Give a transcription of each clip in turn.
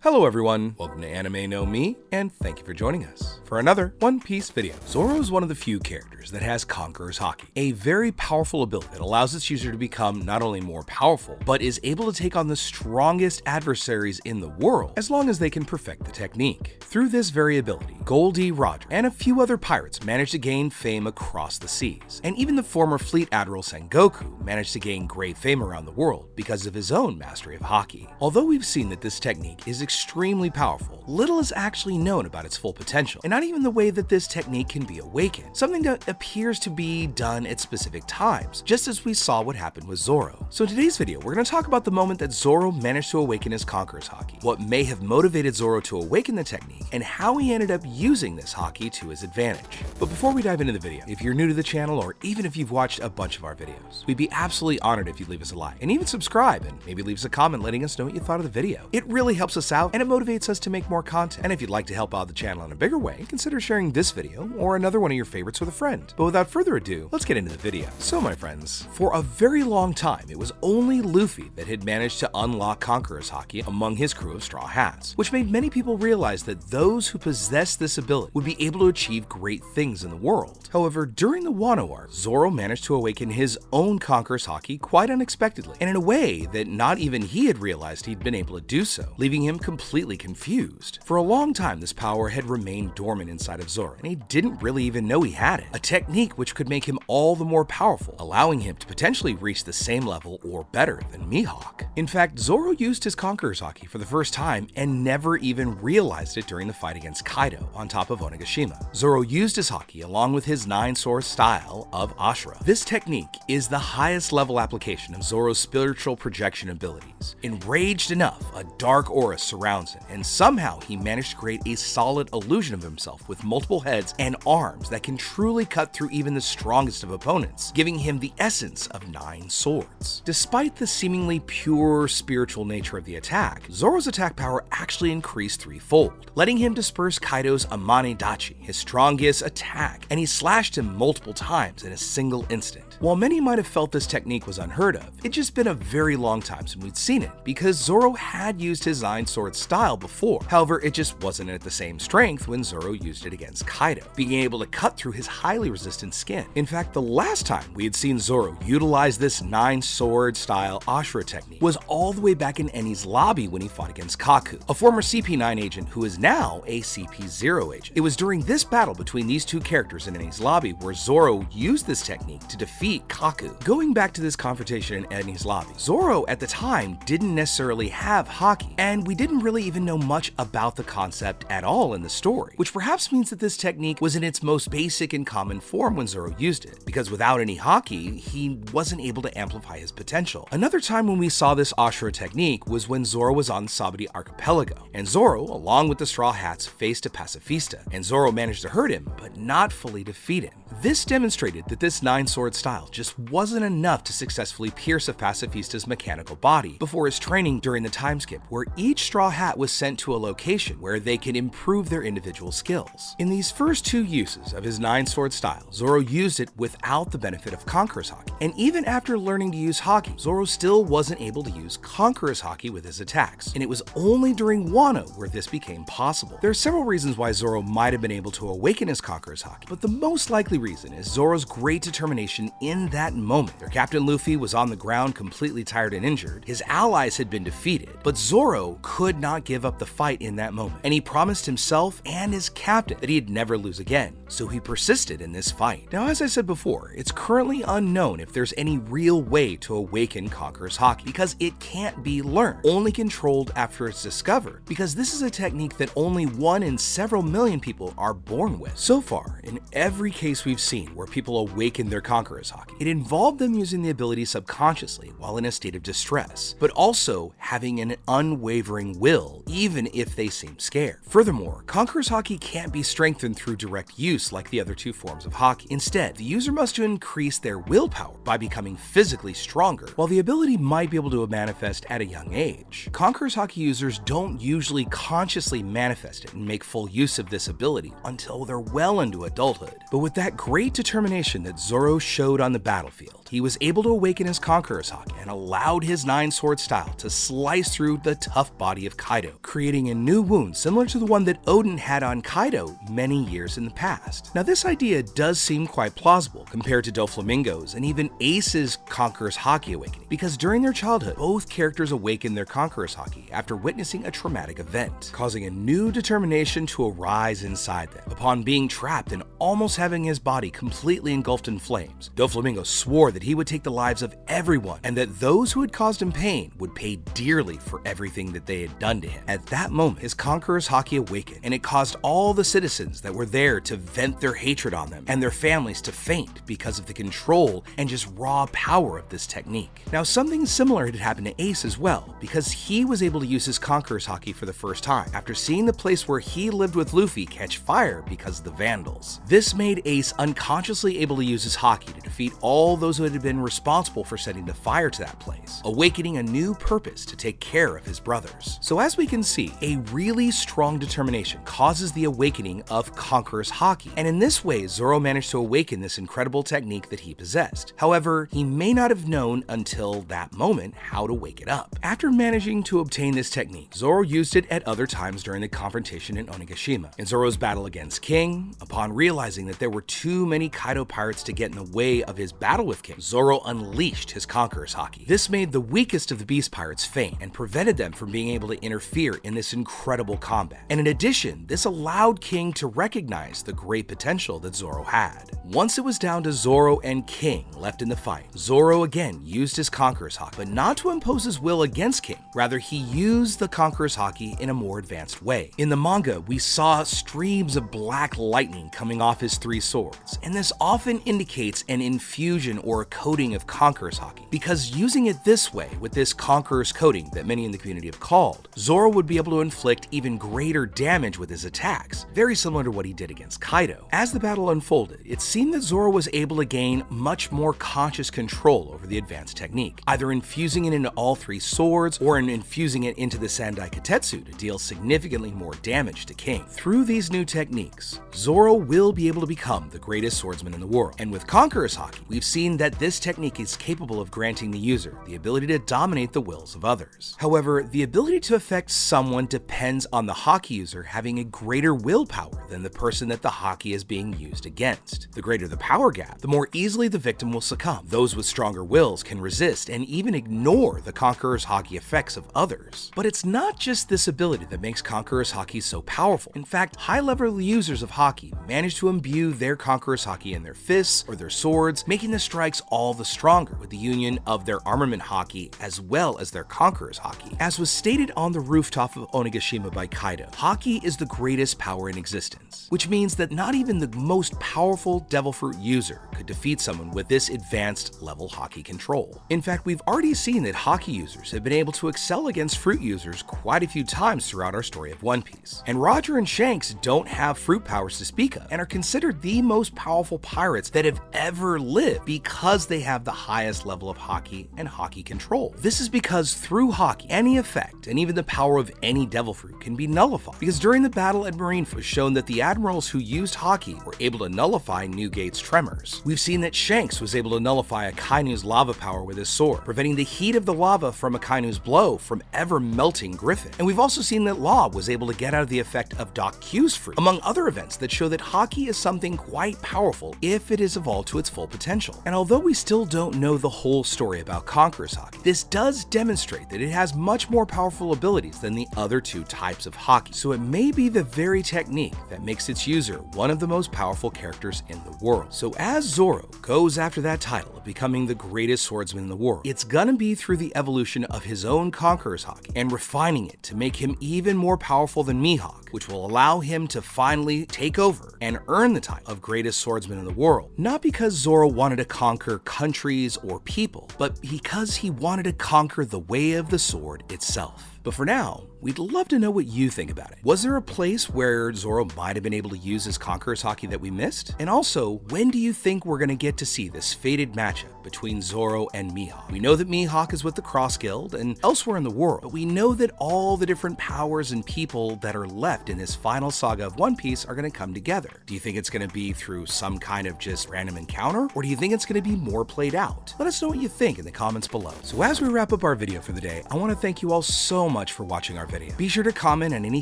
Hello everyone, welcome to Anime No Me, and thank you for joining us for another One Piece video. Zoro is one of the few characters that has Conquerors Haki, a very powerful ability that allows its user to become not only more powerful, but is able to take on the strongest adversaries in the world, as long as they can perfect the technique. Through this very ability, Goldie Roger and a few other pirates managed to gain fame across the seas, and even the former Fleet Admiral Sengoku managed to gain great fame around the world because of his own mastery of Haki. Although we've seen that this technique is extremely powerful, little is actually known about its full potential, and not even the way that this technique can be awakened, something that appears to be done at specific times, just as we saw what happened with Zoro. So in today's video, we're going to talk about the moment that Zoro managed to awaken his Conquerors Haki, what may have motivated Zoro to awaken the technique, and how he ended up using this Haki to his advantage. But before we dive into the video, if you're new to the channel, or even if you've watched a bunch of our videos, we'd be absolutely honored if you'd leave us a like, and even subscribe, and maybe leave us a comment letting us know what you thought of the video. It really helps us out, and it motivates us to make more content. And if you'd like to help out the channel in a bigger way, consider sharing this video or another one of your favorites with a friend. But without further ado, let's get into the video. So my friends, for a very long time, it was only Luffy that had managed to unlock Conquerors Haki among his crew of Straw Hats, which made many people realize that those who possessed this ability would be able to achieve great things in the world. However, during the Wano arc, Zoro managed to awaken his own Conquerors Haki quite unexpectedly, and in a way that not even he had realized he'd been able to do so, leaving him completely confused. For a long time, this power had remained dormant inside of Zoro, and he didn't really even know he had it, a technique which could make him all the more powerful, allowing him to potentially reach the same level or better than Mihawk. In fact, Zoro used his Conquerors Haki for the first time and never even realized it during the fight against Kaido on top of Onigashima. Zoro used his Haki along with his 9-sword style of Ashura. This technique is the highest level application of Zoro's spiritual projection abilities. Enraged enough, a dark aura surrounds him, and somehow he managed to create a solid illusion of himself with multiple heads and arms that can truly cut through even the strongest of opponents, giving him the essence of 9 swords. Despite the seemingly pure spiritual nature of the attack, Zoro's attack power actually increased threefold, letting him disperse Kaido's Amane Dachi, his strongest attack, and he slashed him multiple times in a single instant. While many might have felt this technique was unheard of, it'd just been a very long time since we'd seen it, because Zoro had used his 9-sword style before. However, it just wasn't at the same strength when Zoro used it against Kaido, being able to cut through his highly resistant skin. In fact, the last time we had seen Zoro utilize this 9-sword style Ashura technique was all the way back in Eni's lobby when he fought against Kaku, a former CP9 agent who is now a CP0 agent. It was during this battle between these two characters in Eni's lobby where Zoro used this technique to defeat Kaku. Going back to this confrontation in Eni's lobby, Zoro at the time didn't necessarily have Haki, and we didn't really even know much about the concept at all in the story, which perhaps means that this technique was in its most basic and common form when Zoro used it, because without any Haki, he wasn't able to amplify his potential. Another time when we saw this Ashura technique was when Zoro was on Sabati Archipelago, and Zoro, along with the Straw Hats, faced a Pacifista, and Zoro managed to hurt him, but not fully defeat him. This demonstrated that this 9-sword style just wasn't enough to successfully pierce a Pacifista's mechanical body before his training during the time skip, where each Straw Hat was sent to a location where they could improve their individual skills. In these first 2 uses of his 9-sword style, Zoro used it without the benefit of Conquerors Haki, and even after learning to use Haki, Zoro still wasn't able to use Conquerors Haki with his attacks, and it was only during Wano where this became possible. There are several reasons why Zoro might have been able to awaken his Conquerors Haki, but the most likely reason is Zoro's great determination in that moment. Their captain Luffy was on the ground completely tired and injured, his allies had been defeated, but Zoro could not give up the fight in that moment, and he promised himself and his captain that he'd never lose again, so he persisted in this fight. Now, as I said before, it's currently unknown if there's any real way to awaken Conquerors Haki, because it can't be learned, only controlled after it's discovered, because this is a technique that only 1 in several million people are born with. So far, in every case we've seen where people awaken their Conquerors Haki, it involved them using the ability subconsciously while in a state of distress, but also having an unwavering will, even if they seem scared. Furthermore, Conquerors Haki can't be strengthened through direct use like the other 2 forms of Haki. Instead, the user must increase their willpower by becoming physically stronger. While the ability might be able to manifest at a young age, Conquerors Haki users don't usually consciously manifest it and make full use of this ability until they're well into adulthood. But with that great determination that Zoro showed on the battlefield, he was able to awaken his Conquerors Haki and allowed his 9-sword style to slice through the tough body of of Kaido, creating a new wound similar to the one that Odin had on Kaido many years in the past. Now, this idea does seem quite plausible compared to Doflamingo's and even Ace's Conquerors Haki awakening, because during their childhood, both characters awakened their Conquerors Haki after witnessing a traumatic event, causing a new determination to arise inside them. Upon being trapped and almost having his body completely engulfed in flames, Doflamingo swore that he would take the lives of everyone and that those who had caused him pain would pay dearly for everything that they had done to him. At that moment, his Conquerors Haki awakened, and it caused all the citizens that were there to vent their hatred on them and their families to faint because of the control and just raw power of this technique. Now, something similar had happened to Ace as well, because he was able to use his Conquerors Haki for the first time after seeing the place where he lived with Luffy catch fire because of the Vandals. This made Ace unconsciously able to use his Haki to defeat all those who had been responsible for setting the fire to that place, awakening a new purpose to take care of his brothers. So as we can see, a really strong determination causes the awakening of Conquerors Haki, and in this way, Zoro managed to awaken this incredible technique that he possessed. However, he may not have known until that moment how to wake it up. After managing to obtain this technique, Zoro used it at other times during the confrontation in Onigashima. In Zoro's battle against King, upon realizing that there were too many Kaido pirates to get in the way of his battle with King, Zoro unleashed his Conquerors Haki. This made the weakest of the Beast Pirates faint and prevented them from being able to interfere in this incredible combat. And in addition, this allowed King to recognize the great potential that Zoro had. Once it was down to Zoro and King left in the fight, Zoro again used his Conquerors Haki, but not to impose his will against King. Rather, he used the Conquerors Haki in a more advanced way. In the manga, we saw streams of black lightning coming off his three swords, and this often indicates an infusion or a coating of Conquerors Haki, because using it this way, with this Conqueror's coating that many in the community have called, Zoro would be able to inflict even greater damage with his attacks, very similar to what he did against Kaido. As the battle unfolded, it seemed that Zoro was able to gain much more conscious control over the advanced technique, either infusing it into all three swords or in infusing it into the Sandai Katetsu to deal significantly more damage to King. Through these new techniques, Zoro will be able to become the greatest swordsman in the world, and with Conquerors Haki, we've seen that this technique is capable of granting the user the ability to dominate the wills of others. However, the ability to affect someone depends on the Haki user having a greater willpower than the person that the Haki is being used against. The greater the power gap, the more easily the victim will succumb. Those with stronger wills can resist and even ignore the Conquerors Haki effects of others. But it's not just this ability that makes Conquerors Haki so powerful. In fact, high-level users of Haki manage to imbue their Conquerors Haki in their fists or their swords, making the strikes all the stronger with the union of their armament Haki as well as their Conquerors Haki. As was stated on the rooftop of Onigashima by Kaido, Haki is the greatest power in existence, which means that not even the most powerful Devil Fruit user could defeat someone with this advanced level Haki control. In fact, we've already seen that Haki users have been able to excel against fruit users quite a few times throughout our story of One Piece. And Roger and Shanks don't have fruit powers to speak of and are considered the most powerful pirates that have ever lived because they have the highest level of Haki and Haki control. This is because through Haki, any effect and even the power of any Devil Fruit can be nullified, because during the battle at Marineford, it was shown that the admirals who used Haki were able to nullify Newgate's tremors. We've seen that Shanks was able to nullify Akainu's lava power with his sword, preventing the heat of the lava from Akainu's blow from ever melting Griffin. And we've also seen that Law was able to get out of the effect of Doc Q's fruit, among other events that show that Haki is something quite powerful if it is evolved to its full potential. And although we still don't know the whole story about Conquerors Haki, this does demonstrate that it has much more powerful abilities than the other two types of Haki. So it may be the very technique that makes its user one of the most powerful characters in the world. So as Zoro goes after that title of becoming the greatest swordsman in the world, it's gonna be through the evolution of his own Conquerors Haki and refining it to make him even more powerful than Mihawk, which will allow him to finally take over and earn the title of greatest swordsman in the world. Not because Zoro wanted to conquer countries or people, but because he wanted to conquer the way of the sword itself. But for now, we'd love to know what you think about it. Was there a place where Zoro might have been able to use his Conquerors Haki that we missed? And also, when do you think we're gonna get to see this fated matchup between Zoro and Mihawk? We know that Mihawk is with the Cross Guild and elsewhere in the world, but we know that all the different powers and people that are left in this final saga of One Piece are gonna come together. Do you think it's gonna be through some kind of just random encounter, or do you think it's gonna be more played out? Let us know what you think in the comments below. So as we wrap up our video for the day, I wanna thank you all so much for watching our video. Be sure to comment on any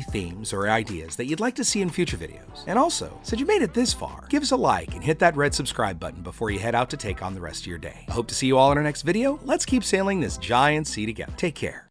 themes or ideas that you'd like to see in future videos. And also, since you made it this far, give us a like and hit that red subscribe button before you head out to take on the rest of your day. I hope to see you all in our next video. Let's keep sailing this giant sea together. Take care.